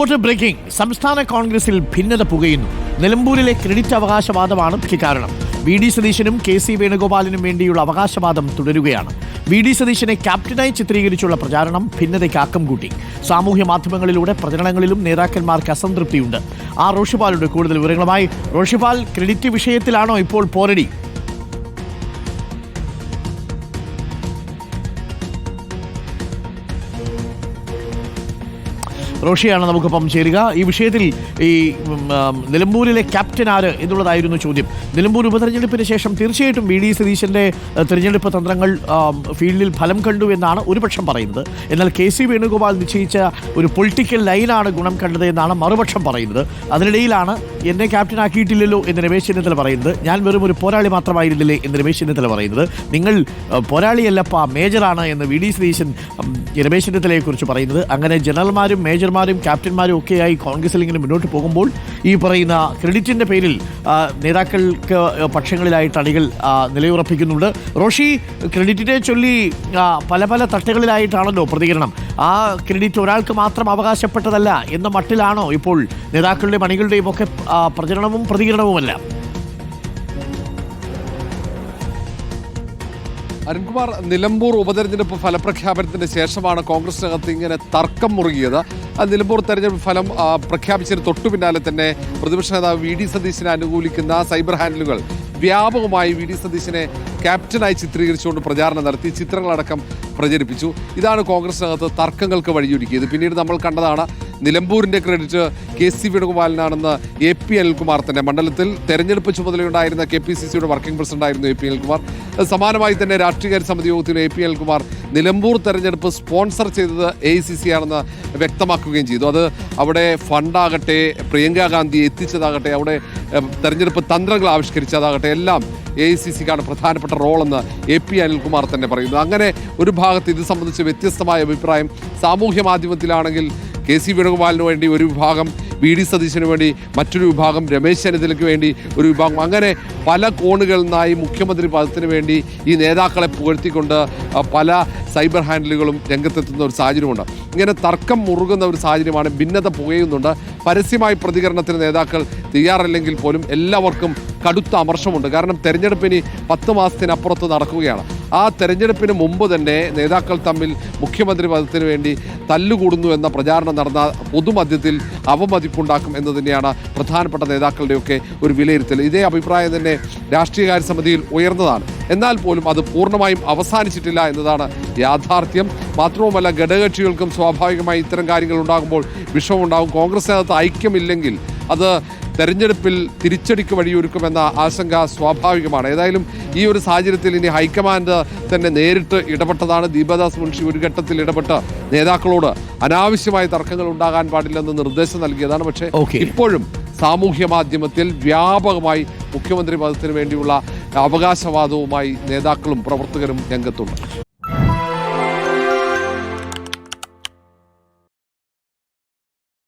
Breaking. സംസ്ഥാന കോൺഗ്രസിൽ ഭിന്നത പുകയുന്നു. നിലമ്പൂരിലെ ക്രെഡിറ്റ് അവകാശവാദമാണ് മുഖ്യ കാരണം. വി ഡി സതീശനും കെ സി വേണുഗോപാലിനും വേണ്ടിയുള്ള അവകാശവാദം തുടരുകയാണ്. വി ഡി സതീശനെ ക്യാപ്റ്റനായി ചിത്രീകരിച്ചുള്ള പ്രചാരണം ഭിന്നതയ്ക്ക് ആക്കം കൂട്ടി. സാമൂഹ്യ മാധ്യമങ്ങളിലൂടെ പ്രചരണങ്ങളിലും നേതാക്കന്മാർക്ക് അസംതൃപ്തിയുണ്ട്. റോഷിപാലുടെ കൂടുതൽ വിവരങ്ങളുമായി. റോഷിപാൽ, ക്രെഡിറ്റ് വിഷയത്തിലാണോ ഇപ്പോൾ പോരടി? റോഷിയാണ് നമുക്കൊപ്പം ചേരുക. ഈ വിഷയത്തിൽ ഈ നിലമ്പൂരിലെ ക്യാപ്റ്റൻ ആര് എന്നുള്ളതായിരുന്നു ചോദ്യം. നിലമ്പൂർ ഉപതെരഞ്ഞെടുപ്പിന് ശേഷം തീർച്ചയായിട്ടും വി ഡി സതീശൻ്റെ തിരഞ്ഞെടുപ്പ് തന്ത്രങ്ങൾ ഫീൽഡിൽ ഫലം കണ്ടു എന്നാണ് ഒരു പക്ഷം പറയുന്നത്. എന്നാൽ കെ സി വേണുഗോപാൽ നിശ്ചയിച്ച ഒരു പൊളിറ്റിക്കൽ ലൈനാണ് ഗുണം കണ്ടത് എന്നാണ് മറുപക്ഷം പറയുന്നത്. അതിനിടയിലാണ് എന്നെ ക്യാപ്റ്റനാക്കിയിട്ടില്ലല്ലോ എന്ന് രമേശ് ചെന്നിത്തല പറയുന്നത്. ഞാൻ വെറും ഒരു പോരാളി മാത്രമായിരുന്നില്ലേ എന്ന് രമേശ് ചെന്നിത്തല പറയുന്നത്. നിങ്ങൾ പോരാളിയല്ലപ്പാ, മേജറാണ് എന്ന് വി ഡി സതീശൻ രമേശ് ചെന്നിത്തലയെക്കുറിച്ച് പറയുന്നത്. അങ്ങനെ ജനറൽമാരും മേജർമാരും ക്യാപ്റ്റന്മാരും ഒക്കെയായി കോൺഗ്രസിൽ ഇങ്ങനെ മുന്നോട്ട് പോകുമ്പോൾ ഈ പറയുന്ന ക്രെഡിറ്റിൻ്റെ പേരിൽ നേതാക്കൾക്ക് പക്ഷങ്ങളിലായിട്ട് അണികൾ നിലയുറപ്പിക്കുന്നുണ്ട്. റോഷി, ക്രെഡിറ്റിനെ ചൊല്ലി പല പല തട്ടുകളിലായിട്ടാണല്ലോ പ്രതികരണം. ആ ക്രെഡിറ്റ് ഒരാൾക്ക് മാത്രം അവകാശപ്പെട്ടതല്ല എന്ന മട്ടിലാണോ ഇപ്പോൾ നേതാക്കളുടെയും അണികളുടെയും ഒക്കെ പ്രചരണവും പ്രതികരണവുമല്ല? അരുൺകുമാർ, നിലമ്പൂർ ഉപതെരഞ്ഞെടുപ്പ് ഫലപ്രഖ്യാപനത്തിന് ശേഷമാണ് കോൺഗ്രസിനകത്ത് ഇങ്ങനെ തർക്കം മുറുകിയത്. നിലമ്പൂർ തെരഞ്ഞെടുപ്പ് ഫലം പ്രഖ്യാപിച്ചതിന് തൊട്ടു പിന്നാലെ തന്നെ പ്രതിപക്ഷ നേതാവ് വി ഡി സതീശനെ അനുകൂലിക്കുന്ന സൈബർ ഹാൻഡിലുകൾ വ്യാപകമായി വി ഡി സതീശനെ ക്യാപ്റ്റനായി ചിത്രീകരിച്ചുകൊണ്ട് പ്രചാരണം നടത്തി, ചിത്രങ്ങളടക്കം പ്രചരിപ്പിച്ചു. ഇതാണ് കോൺഗ്രസിനകത്ത് തർക്കങ്ങൾക്ക് വഴിയൊരുക്കിയത്. പിന്നീട് നമ്മൾ കണ്ടതാണ് നിലമ്പൂരിൻ്റെ ക്രെഡിറ്റ് കെ സി വേണുഗോപാലിനാണെന്ന് എ പി അനിൽകുമാർ തന്നെ. മണ്ഡലത്തിൽ തെരഞ്ഞെടുപ്പ് ചുമതലയുണ്ടായിരുന്ന കെ പി സി സിയുടെ വർക്കിംഗ് പ്രസിഡന്റായിരുന്നു എ പി അനിൽകുമാർ. സമാനമായി തന്നെ രാഷ്ട്രീയകാര്യ സമിതി യോഗത്തിൽ എ പി അനിൽകുമാർ നിലമ്പൂർ തെരഞ്ഞെടുപ്പ് സ്പോൺസർ ചെയ്തത് എ ഐ സി സി ആണെന്ന് വ്യക്തമാക്കുകയും ചെയ്തു. അത് അവിടെ ഫണ്ടാകട്ടെ, പ്രിയങ്ക ഗാന്ധിയെ എത്തിച്ചതാകട്ടെ, അവിടെ തെരഞ്ഞെടുപ്പ് തന്ത്രങ്ങൾ ആവിഷ്കരിച്ചതാകട്ടെ, എല്ലാം എ ഐ സി സിക്കാണ് പ്രധാനപ്പെട്ട റോളെന്ന് എ പി അനിൽകുമാർ തന്നെ പറയുന്നു. അങ്ങനെ ഒരു ഭാഗത്ത് ഇത് സംബന്ധിച്ച് വ്യത്യസ്തമായ അഭിപ്രായം സാമൂഹ്യ മാധ്യമത്തിലാണെങ്കിൽ കെ സി വേണുഗോപാലിന് വേണ്ടി ഒരു വിഭാഗം, വി ഡി സതീശന് വേണ്ടി മറ്റൊരു വിഭാഗം, രമേശ് ചെന്നിത്തലയ്ക്ക് വേണ്ടി ഒരു വിഭാഗം, അങ്ങനെ പല കോണുകളിൽ നിന്നായി മുഖ്യമന്ത്രി പദത്തിന് വേണ്ടി ഈ നേതാക്കളെ പുകഴ്ത്തിക്കൊണ്ട് പല സൈബർ ഹാൻഡിലുകളും രംഗത്തെത്തുന്ന ഒരു സാഹചര്യമുണ്ട്. ഇങ്ങനെ തർക്കം മുറുകുന്ന ഒരു സാഹചര്യമാണ്. ഭിന്നത പുകയുന്നുണ്ട്. പരസ്യമായി പ്രതികരണത്തിന് നേതാക്കൾ തയ്യാറല്ലെങ്കിൽ പോലും എല്ലാവർക്കും കടുത്ത അമർഷമുണ്ട്. കാരണം തെരഞ്ഞെടുപ്പിന് 10 മാസത്തിനപ്പുറത്ത് നടക്കുകയാണ്. ആ തെരഞ്ഞെടുപ്പിന് മുമ്പ് തന്നെ നേതാക്കൾ തമ്മിൽ മുഖ്യമന്ത്രി പദത്തിന് വേണ്ടി തല്ലുകൂടുന്നു എന്ന പ്രചാരണം നടന്ന പൊതുമധ്യത്തിൽ അവമതിപ്പുണ്ടാക്കും എന്ന് തന്നെയാണ് പ്രധാനപ്പെട്ട നേതാക്കളുടെയൊക്കെ ഒരു വിലയിരുത്തൽ. ഇതേ അഭിപ്രായം തന്നെ രാഷ്ട്രീയകാര്യ സമിതിയിൽ ഉയർന്നതാണ്. എന്നാൽ പോലും അത് പൂർണ്ണമായും അവസാനിച്ചിട്ടില്ല എന്നതാണ് യാഥാർത്ഥ്യം. മാത്രവുമല്ല, ഘടകകക്ഷികൾക്കും സ്വാഭാവികമായി ഇത്തരം കാര്യങ്ങൾ ഉണ്ടാകുമ്പോൾ വിഷമമുണ്ടാകും. കോൺഗ്രസിനകത്ത് ഐക്യമില്ലെങ്കിൽ അത് തെരഞ്ഞെടുപ്പിൽ തിരിച്ചടിക്ക് വഴിയൊരുക്കുമെന്ന ആശങ്ക സ്വാഭാവികമാണ്. ഏതായാലും ഈ ഒരു സാഹചര്യത്തിൽ ഇനി ഹൈക്കമാൻഡ് തന്നെ നേരിട്ട് ഇടപെട്ടതാണ്. ദീപദാസ് മുൻഷി ഒരു ഘട്ടത്തിൽ ഇടപെട്ട് നേതാക്കളോട് അനാവശ്യമായ തർക്കങ്ങൾ ഉണ്ടാകാൻ പാടില്ലെന്ന് നിർദ്ദേശം നൽകിയതാണ്. പക്ഷേ ഇപ്പോഴും സാമൂഹ്യ മാധ്യമത്തിൽ വ്യാപകമായി മുഖ്യമന്ത്രി പദത്തിന് വേണ്ടിയുള്ള അവകാശവാദവുമായി നേതാക്കളും പ്രവർത്തകരും രംഗത്തുണ്ട്.